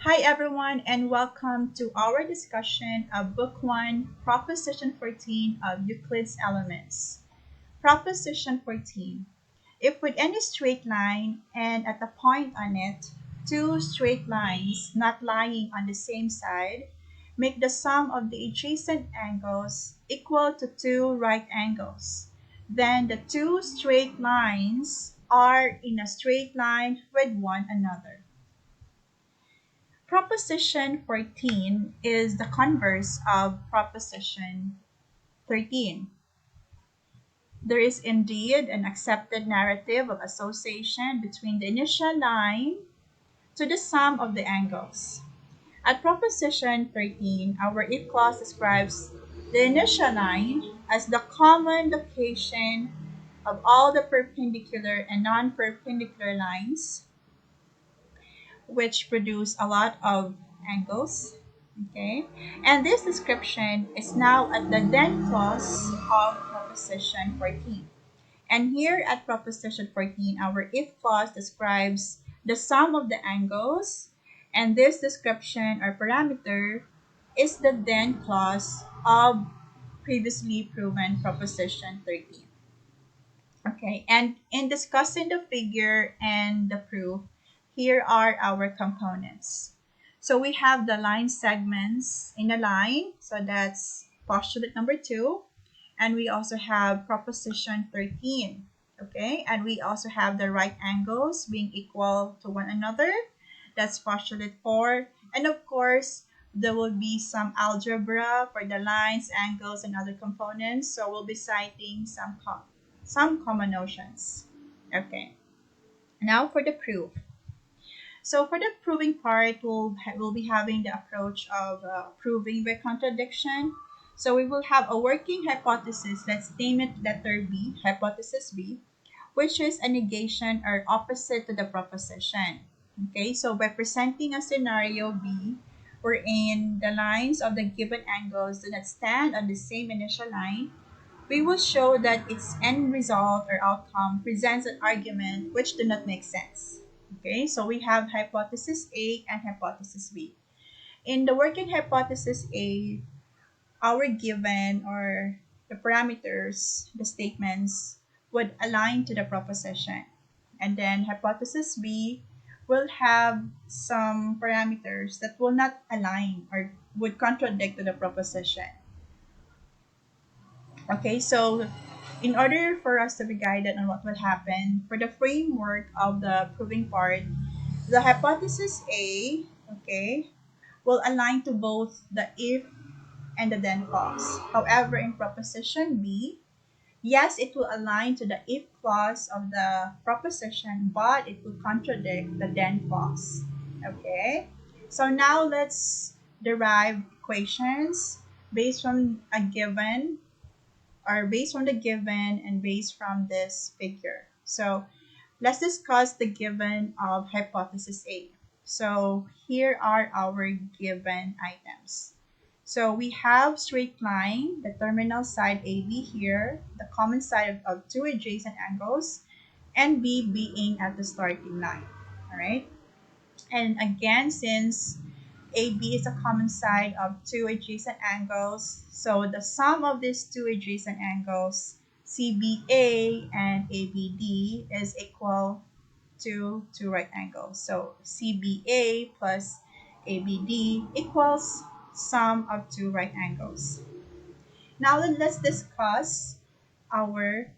Hi everyone and welcome to our discussion of Book 1, Proposition 14 of Euclid's Elements. Proposition 14. If with any straight line and at a point on it, two straight lines not lying on the same side, make the sum of the adjacent angles equal to two right angles. Then the two straight lines are in a straight line with one another. Proposition 14 is the converse of Proposition 13. There is indeed an accepted narrative of association between the initial line to the sum of the angles. At Proposition 13, our if clause describes the initial line as the common location of all the perpendicular and non-perpendicular lines which produce a lot of angles. Okay, and this description is now at the then clause of proposition 14. And here at proposition 14, our if clause describes the sum of the angles, and this description or parameter is the then clause of previously proven proposition 13. Okay, and in discussing the figure and the proof, here are our components. So we have the line segments in a line, so that's postulate number 2, and we also have proposition 13. Okay, and we also have the right angles being equal to one another, that's postulate 4, and of course, there will be some algebra for the lines, angles, and other components, so we'll be citing some common notions. Okay, now for the proof. So for the proving part, we'll be having the approach of proving by contradiction. So we will have a working hypothesis, let's name it letter B, hypothesis B, which is a negation or opposite to the proposition. Okay, so by presenting a scenario B, wherein the lines of the given angles do not stand on the same initial line, we will show that its end result or outcome presents an argument which do not make sense. Okay, so we have hypothesis A and hypothesis B. In the working hypothesis A, our given or the parameters, the statements would align to the proposition. And then hypothesis B will have some parameters that will not align or would contradict to the proposition. Okay, so in order for us to be guided on what will happen, for the framework of the proving part, the hypothesis A, okay, will align to both the if and the then clause. However, in proposition B, yes, it will align to the if clause of the proposition, but it will contradict the then clause. Okay, so now let's derive equations based on a given are based on the given and based from this figure. So let's discuss the given of hypothesis A. So here are our given items. So we have straight line, the terminal side AB here, the common side of two adjacent angles, and B being at the starting line. All right. And again, since AB is a common side of two adjacent angles, so the sum of these two adjacent angles, CBA and ABD, is equal to two right angles. So CBA plus ABD equals sum of two right angles. Now let's discuss our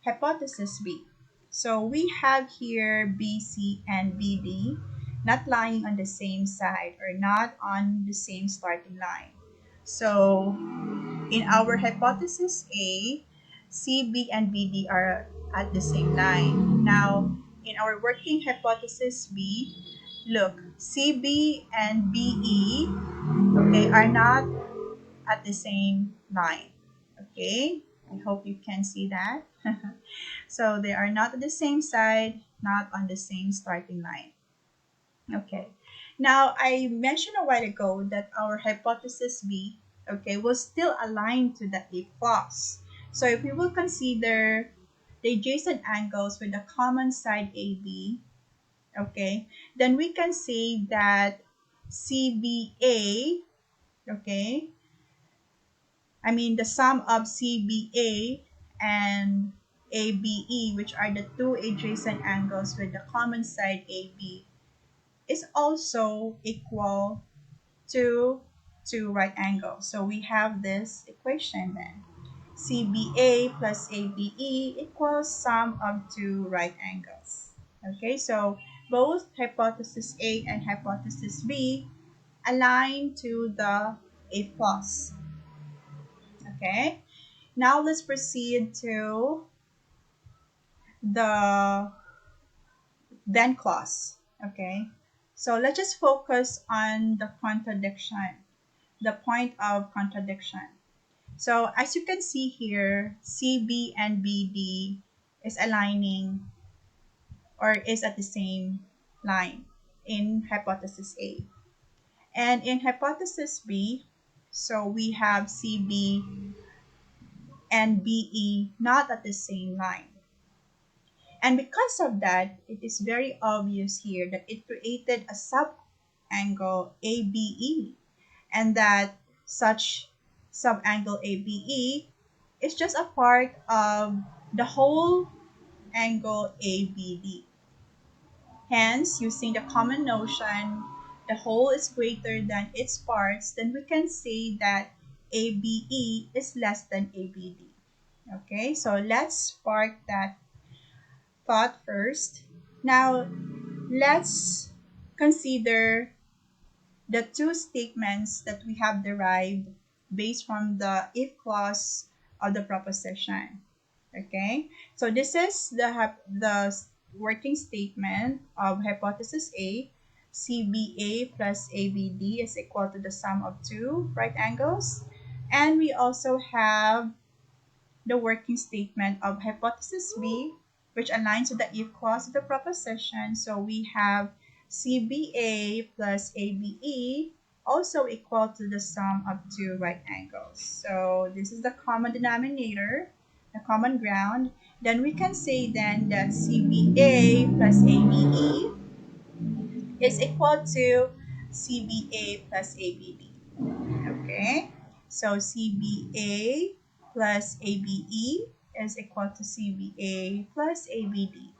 hypothesis B. So we have here BC and BD not lying on the same side or not on the same starting line. So in our hypothesis A, CB and BD are at the same line. Now in our working hypothesis B, look, CB and BE, okay, are not at the same line. Okay, I hope you can see that. So they are not at the same side, not on the same starting line. Okay. Now, I mentioned a while ago that our hypothesis B, okay, will still align to the if clause. So if we will consider the adjacent angles with the common side AB, okay, then we can say that CBA, okay, I mean the sum of CBA and ABE, which are the two adjacent angles with the common side AB, is also equal to two right angles. So we have this equation then. CBA plus ABE equals sum of two right angles. Okay, so both hypothesis A and hypothesis B align to the A plus. Okay, now let's proceed to the then clause. Okay, so let's just focus on the contradiction, the point of contradiction. So as you can see here, CB and BD is aligning or is at the same line in hypothesis A. And in hypothesis B, so we have CB and BE not at the same line. And because of that, it is very obvious here that it created a subangle ABE, and that such subangle ABE is just a part of the whole angle ABD. Hence, using the common notion, the whole is greater than its parts, then we can say that ABE is less than ABD. Okay, so let's park that thought first. Now, let's consider the two statements that we have derived based from the if clause of the proposition. Okay, so this is the working statement of hypothesis A. CBA plus ABD is equal to the sum of two right angles. And we also have the working statement of hypothesis B, which aligns with the if clause of the proposition. So we have CBA plus ABE also equal to the sum of two right angles. So this is the common denominator, the common ground. Then we can say then that CBA plus ABE is equal to CBA plus ABD. Okay, so CBA plus ABE is equal to CBA plus ABD.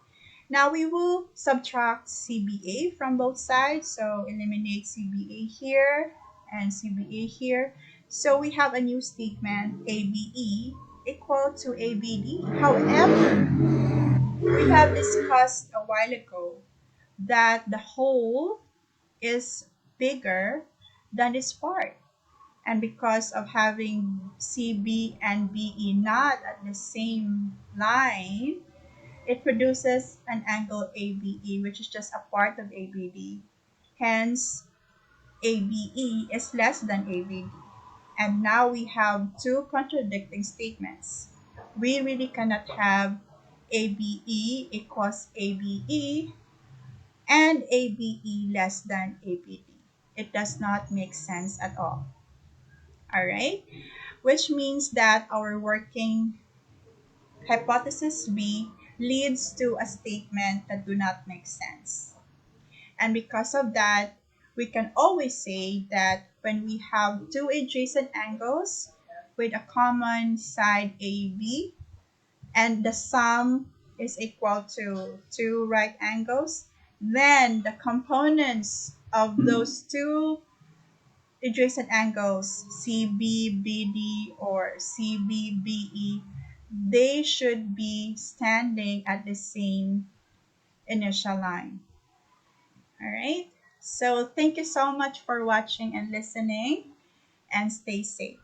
Now we will subtract CBA from both sides, so eliminate CBA here and CBA here. So we have a new statement, ABE equal to ABD. However, we have discussed a while ago that the whole is bigger than its part. And because of having CB and BE not at the same line, it produces an angle ABE, which is just a part of ABD. Hence, ABE is less than ABD. And now we have two contradicting statements. We really cannot have ABE equals ABE and ABE less than ABD. It does not make sense at all. All right, which means that our working hypothesis B leads to a statement that do not make sense. And because of that, we can always say that when we have two adjacent angles with a common side AB and the sum is equal to two right angles, then the components of those two adjacent angles CBBD or CBBE, they should be standing at the same initial line. All right. So thank you so much for watching and listening, and stay safe.